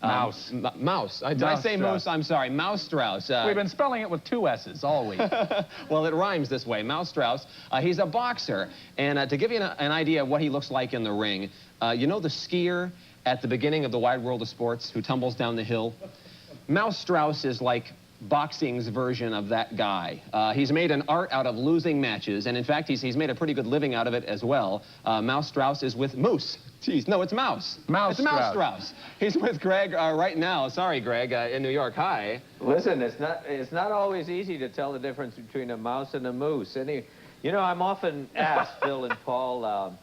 Mouse. Mouse. Did I say moose? I'm sorry. Mouse Strauss. We've been spelling it with 2 S's all week. Well, it rhymes this way. Mouse Strauss. He's a boxer. And to give you an idea of what he looks like in the ring, you know the skier at the beginning of the Wide World of Sports who tumbles down the hill? Mouse Strauss is like boxing's version of that guy. He's made an art out of losing matches, and in fact, he's made a pretty good living out of it as well. Mouse Strauss is with Moose. Jeez, no, it's Mouse. Mouse It's Mouse Strauss. He's with Greg right now. Sorry, Greg, in New York. Hi. Listen, it's not always easy to tell the difference between a mouse and a moose. You know, I'm often asked, Phil and Paul,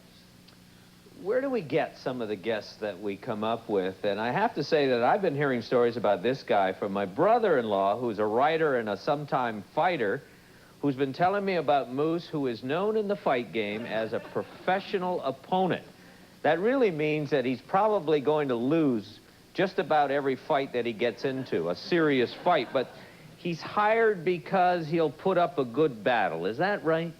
where do we get some of the guests that we come up with? And I have to say that I've been hearing stories about this guy from my brother-in-law, who's a writer and a sometime fighter, who's been telling me about Moose, who is known in the fight game as a professional opponent. That really means that he's probably going to lose just about every fight that he gets into, a serious fight. But he's hired because he'll put up a good battle. Is that right?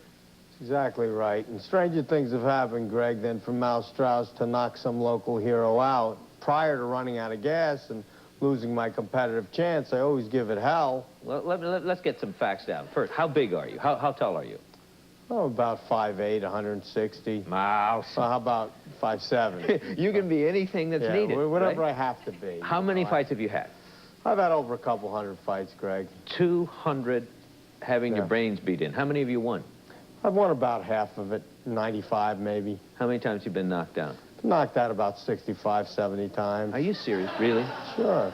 Exactly right. And stranger things have happened, Greg, than for Mouse Strauss to knock some local hero out. Prior to running out of gas and losing my competitive chance, I always give it hell. Well, let's get some facts down. First, how big are you? How tall are you? Oh, about 5'8", 160. Mouse. How about 5'7"? You can be anything that's needed, whatever right? I have to be. How many fights have you had? I've had over a couple hundred fights, Greg. 200 having your brains beat in. How many have you won? I've won about half of it, 95 maybe. How many times have you been knocked down? Knocked out about 65, 70 times. Are you serious? Really? Sure.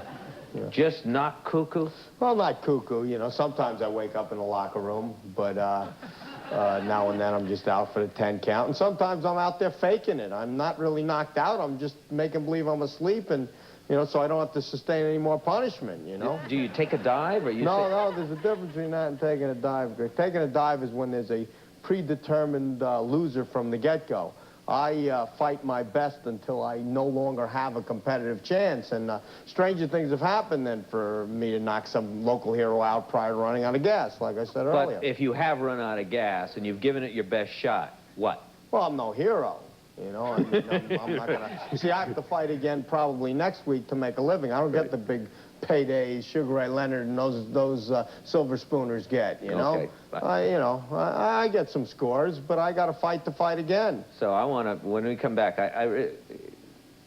Yeah. Just not cuckoo? Well, not cuckoo, you know. Sometimes I wake up in the locker room, but now and then I'm just out for the 10 count. And sometimes I'm out there faking it. I'm not really knocked out. I'm just making believe I'm asleep, and, you know, so I don't have to sustain any more punishment, you know. Do you take a dive, or you No, there's a difference between that and taking a dive. Taking a dive is when there's a predetermined loser from the get-go. I fight my best until I no longer have a competitive chance, and stranger things have happened than for me to knock some local hero out prior to running out of gas, like I said earlier. But if you have run out of gas and you've given it your best shot, what? Well, I'm no hero, you know. I mean, I'm not gonna... You see, I have to fight again probably next week to make a living. I don't get the big paydays Sugar Ray Leonard and those silver spooners get, you know. Okay. I get some scores, but I got to fight again. So I want to, when we come back,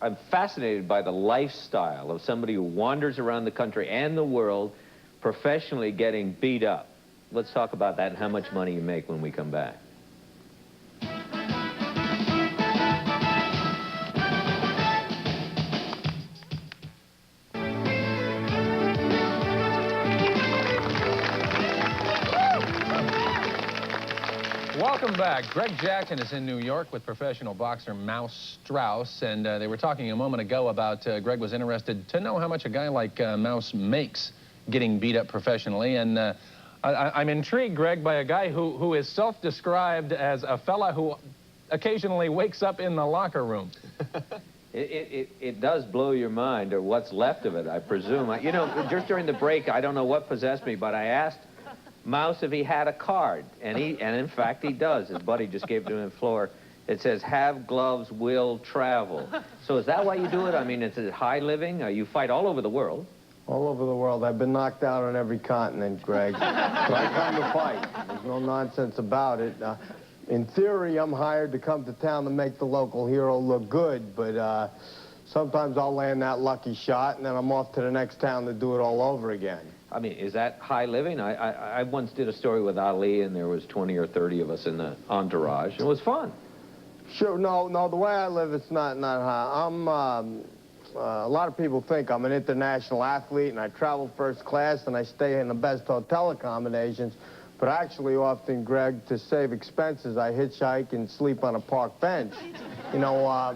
I'm fascinated by the lifestyle of somebody who wanders around the country and the world professionally getting beat up. Let's talk about that and how much money you make when we come back. Welcome back. Greg Jackson is in New York with professional boxer Mouse Strauss, and they were talking a moment ago about Greg was interested to know how much a guy like Mouse makes getting beat up professionally, and I'm intrigued, Greg, by a guy who is self-described as a fella who occasionally wakes up in the locker room. It does blow your mind, or what's left of it, I presume. You know, just during the break, I don't know what possessed me, but I asked Mouse if he had a card, and in fact he does. His buddy just gave it to him on the floor. It says, "Have gloves, will travel." So is that why you do it? I mean, is it high living? You fight all over the world. All over the world. I've been knocked out on every continent, Greg. But I come to fight. There's no nonsense about it. In theory, I'm hired to come to town to make the local hero look good, but sometimes I'll land that lucky shot, and then I'm off to the next town to do it all over again. I mean, is that high living? I once did a story with Ali, and there was 20 or 30 of us in the entourage. It was fun. Sure, no, the way I live, it's not high. I'm, a lot of people think I'm an international athlete, and I travel first class, and I stay in the best hotel accommodations. But actually, often, Greg, to save expenses, I hitchhike and sleep on a park bench. You know, I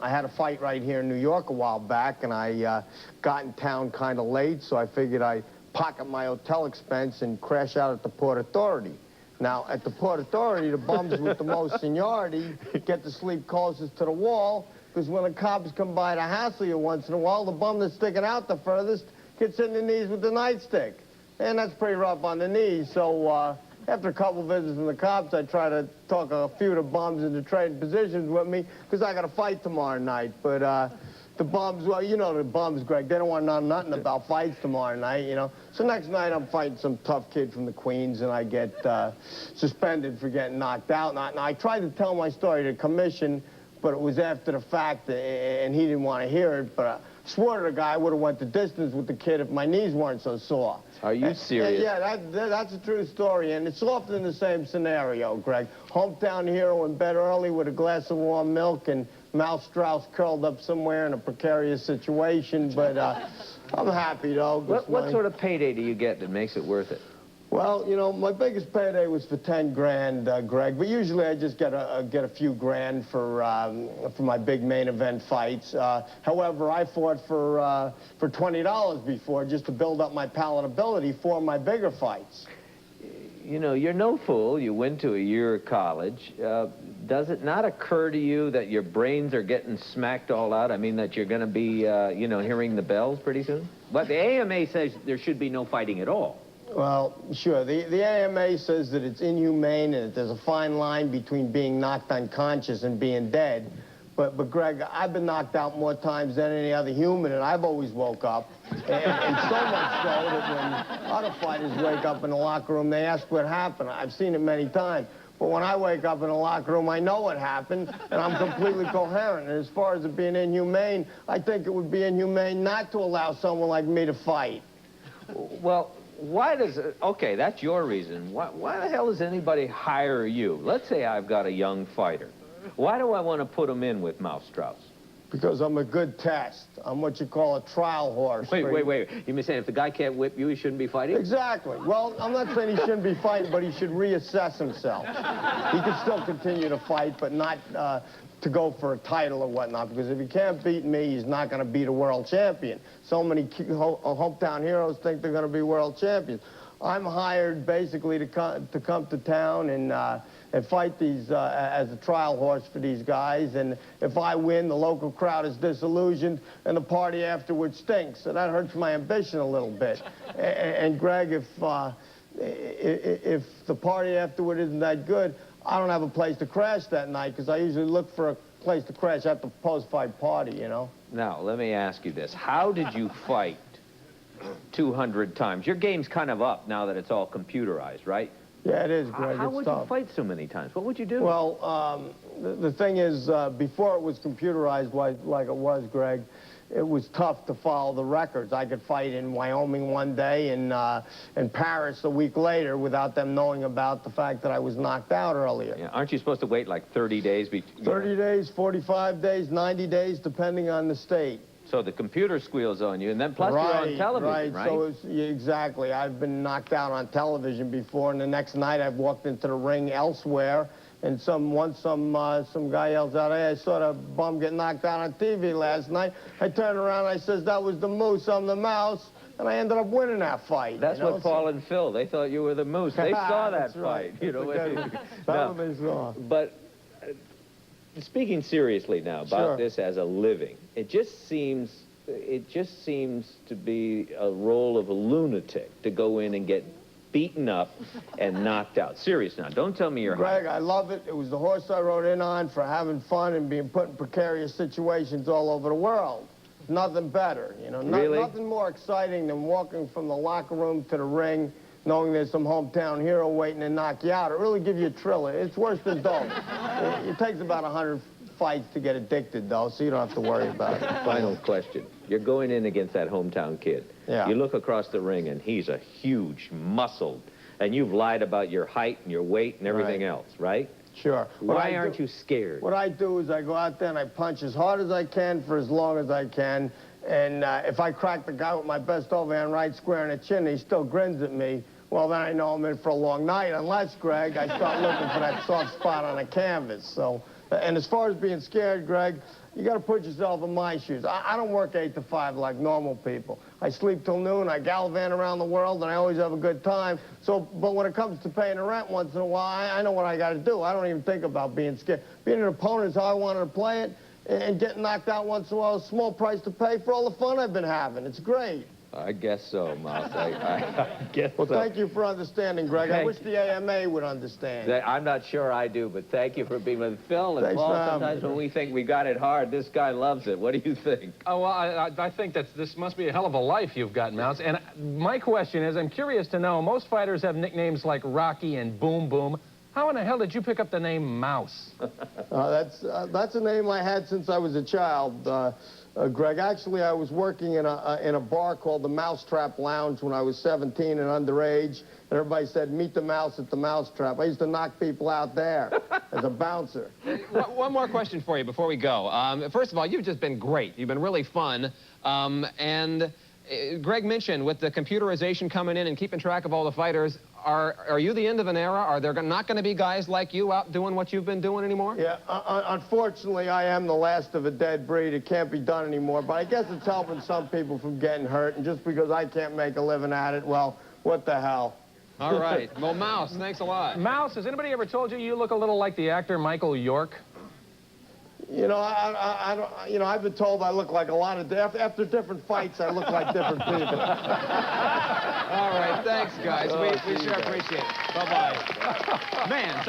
had a fight right here in New York a while back, and I got in town kind of late, so I figured I'd pocket my hotel expense and crash out at the Port Authority. Now, at the Port Authority, the bums with the most seniority get to sleep closest to the wall, because when the cops come by to hassle you once in a while, the bum that's sticking out the furthest gets in the knees with the nightstick. And that's pretty rough on the knees, so after a couple visits from the cops, I try to talk a few of the bums into trading positions with me, because I got to fight tomorrow night. But the the bums, well, you know the bums, Greg, they don't want to know nothing about fights tomorrow night, you know. So next night I'm fighting some tough kid from the Queens, and I get suspended for getting knocked out. Now, I tried to tell my story to the commission, but it was after the fact, and he didn't want to hear it, but I swore to the guy I would have went the distance with the kid if my knees weren't so sore. Are you serious? Yeah, that's a true story, and it's often the same scenario, Greg. Hometown hero in bed early with a glass of warm milk, and Mouse Strauss curled up somewhere in a precarious situation, but I'm happy, though. What sort of payday do you get that makes it worth it? Well, you know, my biggest payday was for 10 grand, Greg, but usually I just get a few grand for my big main event fights. However, I fought for $20 before just to build up my palatability for my bigger fights. You know, you're no fool. You went to a year of college. Does it not occur to you that your brains are getting smacked all out? I mean, that you're going to be, you know, hearing the bells pretty soon? But the AMA says there should be no fighting at all. Well, sure. The AMA says that it's inhumane and that there's a fine line between being knocked unconscious and being dead. But Greg, I've been knocked out more times than any other human, and I've always woke up. And so much so that when other fighters wake up in the locker room, they ask what happened. I've seen it many times. But when I wake up in the locker room, I know what happened, and I'm completely coherent. And as far as it being inhumane, I think it would be inhumane not to allow someone like me to fight. Well, why does it, okay, that's your reason. Why the hell does anybody hire you? Let's say I've got a young fighter. Why do I want to put him in with Mouse Strauss? Because I'm a good test. I'm what you call a trial horse. Wait. You mean saying if the guy can't whip you, he shouldn't be fighting? Exactly. Well, I'm not saying he shouldn't be fighting, but he should reassess himself. He could still continue to fight, but not to go for a title or whatnot, because if he can't beat me, he's not going to beat a world champion. So many hometown heroes think they're going to be world champions. I'm hired basically to come to town and fight these as a trial horse for these guys. And if I win, the local crowd is disillusioned, and the party afterwards stinks. So that hurts my ambition a little bit. And Greg, if the party afterward isn't that good, I don't have a place to crash that night, because I usually look for a place to crash at the post-fight party, you know? Now, let me ask you this. How did you fight 200 times? Your game's kind of up now that it's all computerized, right? Yeah, it is, Greg. How would you fight so many times? What would you do? Well, the thing is, before it was computerized like it was, Greg, it was tough to follow the records. I could fight in Wyoming one day and in Paris a week later without them knowing about the fact that I was knocked out earlier. Yeah, aren't you supposed to wait like 30 days? 30 days, 45 days, 90 days, depending on the state. So the computer squeals on you, and then plus you're on television, right? So exactly. I've been knocked out on television before, and the next night I've walked into the ring elsewhere, and some guy yells out, "Hey, I saw that bum get knocked out on TV last night." I turned around and I says, "That was the Moose, I'm the Mouse," and I ended up winning that fight. That's what Paul and Phil, they thought you were the Moose. They saw that fight. You know, that's what they saw. But speaking seriously now about this as a living, it just seems to be a role of a lunatic to go in and get beaten up and knocked out. Serious now. Don't tell me you're Greg, I love it. It was the horse I rode in on for having fun and being put in precarious situations all over the world. Nothing better, you know. Really? Nothing more exciting than walking from the locker room to the ring, knowing there's some hometown hero waiting to knock you out. It really gives you a thrill. It's worse than dope. It takes about 100 fights to get addicted, though, so you don't have to worry about it. Final question. You're going in against that hometown kid. Yeah. You look across the ring, and he's a huge, muscled, and you've lied about your height and your weight and everything else, right? Sure. Why aren't you scared? What I do is I go out there and I punch as hard as I can for as long as I can. And if I crack the guy with my best overhand right square in the chin and he still grins at me, well, then I know I'm in for a long night. Unless, Greg, I start looking for that soft spot on a canvas. So, and as far as being scared, Greg, you got to put yourself in my shoes. I don't work 8 to 5 like normal people. I sleep till noon, I gallivant around the world, and I always have a good time. So, but when it comes to paying the rent once in a while, I know what I got to do. I don't even think about being scared. Being an opponent is how I wanted to play it, and getting knocked out once in a while is a small price to pay for all the fun I've been having. It's great. I guess so, Mouse. I guess Well, so. thank you for understanding, Greg. I Thank wish the AMA would understand. I'm not sure I do, but thank you for being with Phil and Thanks Paul. for having Sometimes me. when we think we got it hard, this guy loves it. What do you think? Oh, well, I think that this must be a hell of a life you've got, Mouse. And my question is, I'm curious to know, most fighters have nicknames like Rocky and Boom Boom. How in the hell did you pick up the name Mouse? That's a name I had since I was a child, Greg. Actually, I was working in a bar called the Mousetrap Lounge when I was 17 and underage, and everybody said, meet the mouse at the Mousetrap. I used to knock people out there as a bouncer. One more question for you before we go. First of all, you've just been great. You've been really fun. Greg mentioned with the computerization coming in and keeping track of all the fighters, are you the end of an era? Are there not going to be guys like you out doing what you've been doing anymore? Yeah, unfortunately, I am the last of a dead breed. It can't be done anymore, but I guess it's helping some people from getting hurt, and just because I can't make a living at it, well, what the hell? All right. Well, Mouse, thanks a lot. Mouse, has anybody ever told you you look a little like the actor Michael York? You know, I've been told I look like a lot of... After different fights, I look like different people. All right, thanks, guys. We sure appreciate it. Bye-bye. Man,